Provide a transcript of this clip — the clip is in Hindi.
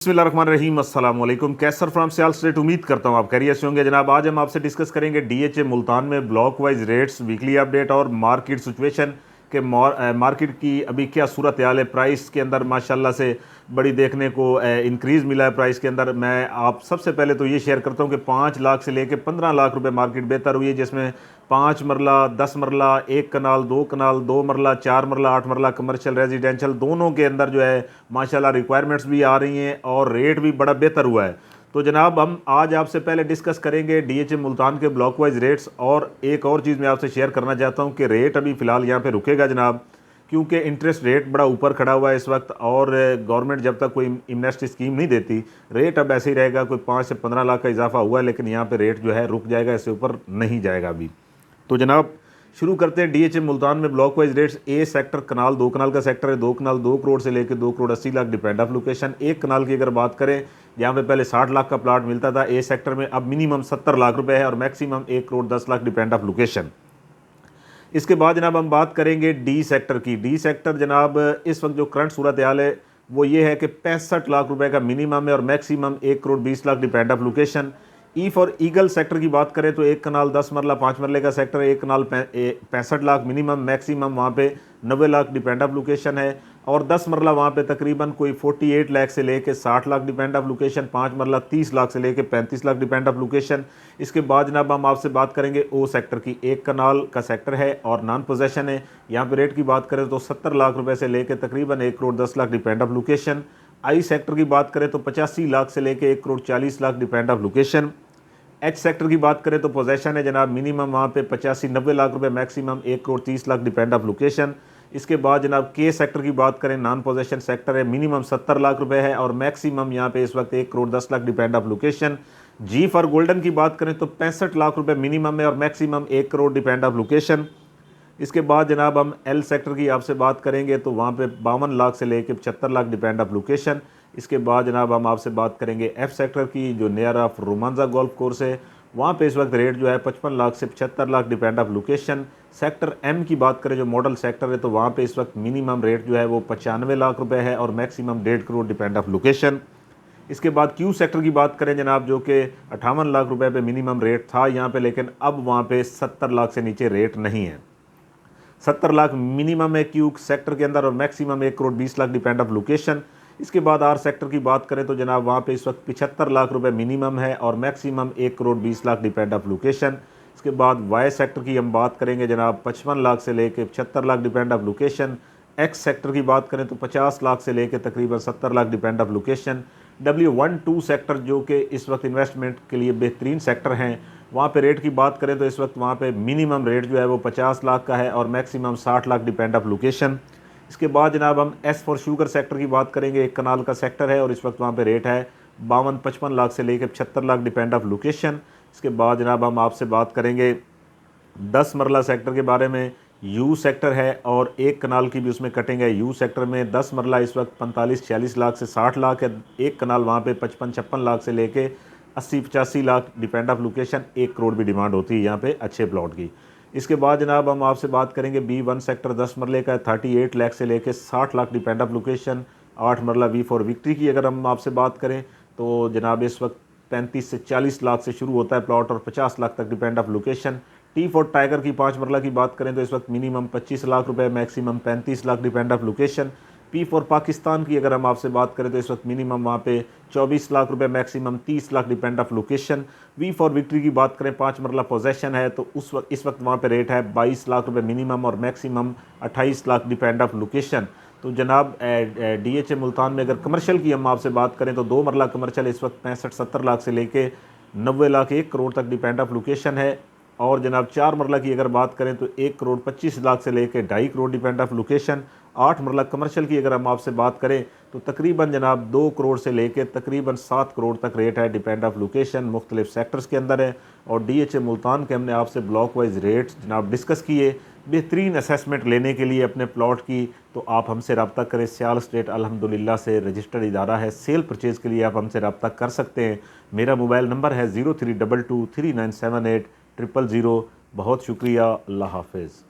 बिस्मिल्लाहिर्रहमानिर्रहीम, अस्सलाम वालेकुम। कैसर फ्रॉम सियाल स्टेट। उम्मीद करता हूँ आप खैरियत से होंगे। जनाब, आज हम आपसे डिस्कस करेंगे डीएचए मुल्तान में block wise rates, weekly update और मार्केट सिचुएशन के मार्केट की अभी क्या सूरत हाल है। प्राइस के अंदर माशाल्लाह से बड़ी देखने को इंक्रीज़ मिला है। प्राइस के अंदर मैं आप सबसे पहले तो ये शेयर करता हूँ कि 5 लाख से लेकर 15 लाख रुपए मार्केट बेहतर हुई है, जिसमें 5 मरला, 10 मरला, 1 कनाल, 2 कनाल, 2 मरला, 4 मरला, 8 मरला कमर्शियल रेजिडेंशियल दोनों के अंदर जो है माशाल्लाह रिक्वायरमेंट्स भी आ रही हैं और रेट भी बड़ा बेहतर हुआ है। तो जनाब, हम आज आपसे पहले डिस्कस करेंगे डीएचए मुल्तान के ब्लॉक वाइज रेट्स, और एक और चीज़ मैं आपसे शेयर करना चाहता हूं कि रेट अभी फ़िलहाल यहाँ पे रुकेगा जनाब, क्योंकि इंटरेस्ट रेट बड़ा ऊपर खड़ा हुआ है इस वक्त, और गवर्नमेंट जब तक कोई इन्वेस्ट स्कीम नहीं देती रेट अब ऐसे ही रहेगा। कोई 5 से 15 लाख का इजाफा हुआ है, लेकिन यहाँ पे रेट जो है रुक जाएगा, इससे ऊपर नहीं जाएगा अभी। तो जनाब, शुरू करते हैं डीएचए मुल्तान में block wise rates. A sector कनाल, 2 कनाल का सेक्टर है। 2 कनाल 2 करोड़ से लेकर 2 crore 80 lakh depend of location. 1 कनाल की अगर बात करें, यहाँ पे पहले 60 लाख का प्लाट मिलता था ए सेक्टर में, अब मिनिमम 70 लाख रुपए है और maximum 1 crore 10 lakh depend of location. इसके बाद जनाब हम बात करेंगे डी सेक्टर की। डी सेक्टर जनाब, इस वक्त जो करंट सूरत हाल है वो ये है कि 65 लाख रुपए का मिनिमम है और maximum 1 crore 20 lakh depend of location. E for eagle sector की बात करें तो 1 कनाल 10 मरला 5 मरले का सेक्टर है। 1 कनाल 65 लाख मिनिमम, मैक्सिमम वहाँ पे 90 लाख डिपेंड ऑफ लोकेशन है। और 10 मरला वहाँ पे तकरीबन कोई 48 लाख से लेके 60 लाख डिपेंड ऑफ लोकेशन। 5 मरला 30 लाख से लेके 35 लाख डिपेंड ऑफ लोकेशन। इसके बाद जनाब हम आपसे बात करेंगे ओ सेक्टर की। 1 कनाल का सेक्टर है और नॉन पोजेशन है। यहाँ पे रेट की बात करें तो 70 लाख रुपए से लेकर तकरीबन 1 crore 10 lakh depend of location. I sector की बात करें तो 85 लाख से लेकर 1 crore 40 lakh depend of location. H sector की बात करें तो पोजेशन है जनाब, मिनिमम वहाँ पे 85-90 लाख रुपए, maximum 1 crore 30 lakh depend of location. इसके बाद जनाब के सेक्टर की बात करें, नॉन पोजेशन सेक्टर है, मिनिमम 70 लाख रुपए है और मैक्सिमम यहाँ पे इस वक्त 1 crore 10 lakh depend of location. G for golden की बात करें तो 65 लाख रुपए मिनिमम है और maximum 1 crore depend of location. इसके बाद जनाब हम एल सेक्टर की आपसे बात करेंगे तो वहाँ पे 52 लाख से लेकर 75 लाख डिपेंड ऑफ लोकेशन। इसके बाद जनाब हम आपसे बात करेंगे एफ सेक्टर की, जो near of Romanza golf course है, वहाँ पे इस वक्त रेट जो है 55 लाख से 75 lakh depend of location. Sector M की बात करें जो मॉडल सेक्टर है, तो वहाँ पे इस वक्त मिनिमम रेट जो है वो 95 लाख रुपए है और maximum 1.5 crore depend of location. इसके बाद क्यू सेक्टर की बात करें जनाब, जो कि 58 लाख रुपए पे मिनिमम रेट था यहाँ पे, लेकिन अब वहाँ पे 70 लाख से नीचे रेट नहीं है। 70 लाख मिनिमम है क्यू सेक्टर के अंदर और maximum 1 crore 20 lakh depend of location. इसके बाद आर सेक्टर की बात करें तो जनाब वहाँ पे इस वक्त 75 लाख रुपए मिनिमम है और maximum 1 crore 20 lakh depend of location. इसके बाद वाई सेक्टर की हम बात करेंगे जनाब, 55 लाख से लेकर 75 lakh depend of location. X sector की बात करें तो 50 लाख से लेकर तकरीबन 70 lakh depend of location. W12 sector जो कि इस वक्त इन्वेस्टमेंट के लिए बेहतरीन सेक्टर हैं, वहाँ पे रेट की बात करें तो इस वक्त वहाँ पे मिनिमम रेट जो है वो 50 लाख का है और maximum 60 lakh depend of location. इसके बाद जनाब हम एस फॉर शुगर सेक्टर की बात करेंगे। 1 कनाल का सेक्टर है और इस वक्त वहाँ पे रेट है 52-55 लाख से लेकर 76 लाख डिपेंड ऑफ लोकेशन। इसके बाद जनाब हम आपसे बात करेंगे 10 मरला सेक्टर के बारे में। यू सेक्टर है और 1 कनाल की भी उसमें कटिंग है। यू सेक्टर में 10 मरला इस वक्त 45-46 लाख से 60 लाख है। 1 कनाल वहाँ पे 55-56 लाख से लेके 80-85 lakh depend of location. 1 crore भी डिमांड होती है यहाँ पे अच्छे प्लॉट की। इसके बाद जनाब हम आपसे बात करेंगे B1 सेक्टर 10 मरले का 38 लाख से लेके 60 लाख डिपेंड ऑफ लोकेशन। 8 मरला वी फॉर विक्ट्री की अगर हम आपसे बात करें तो जनाब इस वक्त 35 से 40 लाख से शुरू होता है प्लॉट और 50 लाख तक depend of location. T for tiger की 5 मरला की बात करें तो इस वक्त मिनिमम 25 लाख रुपए, maximum 35 lakh depend of location. P for Pakistan की अगर हम आपसे बात करें तो इस वक्त मिनिमम वहाँ पे 24 लाख रुपए, maximum 30 lakh depend of location. V for victory की बात करें, 5 मरला पोजेशन है तो इस वक्त वहाँ पे रेट है 22 लाख रुपए मिनिमम और maximum 28 lakh depend of location. तो जनाब डीएचए मुल्तान में अगर कमर्शियल की हम आपसे बात करें तो 2 मरला कमर्शियल इस वक्त 65-70 लाख से लेके 90 लाख 1 करोड़ तक डिपेंड ऑफ लोकेशन है। और जनाब 4 मरला की अगर बात करें तो 1 करोड़ 25 लाख से लेकर 2.5 करोड़ डिपेंड ऑफ लोकेशन। 8 मरला कमर्शियल की अगर हम आपसे बात करें तो तकरीबन जनाब 2 करोड़ से लेकर तकरीबन 7 करोड़ तक रेट है डिपेंड ऑफ लोकेशन, मुख्तलिफ सेक्टर्स के अंदर है। और डीएचए मुल्तान के हमने आपसे ब्लॉक वाइज रेट्स जनाब डिस्कस किए। बेहतरीन असेसमेंट लेने के लिए अपने प्लॉट की तो आप हमसे रब्ता करें। सियाल स्टेट अल्हम्दुलिल्लाह से रजिस्टर्ड इदारा है। सेल परचेज़ के लिए आप हमसे रब्ता कर सकते हैं। मेरा मोबाइल नंबर है 0322 3978 000। बहुत शुक्रिया। अल्लाह हाफिज़।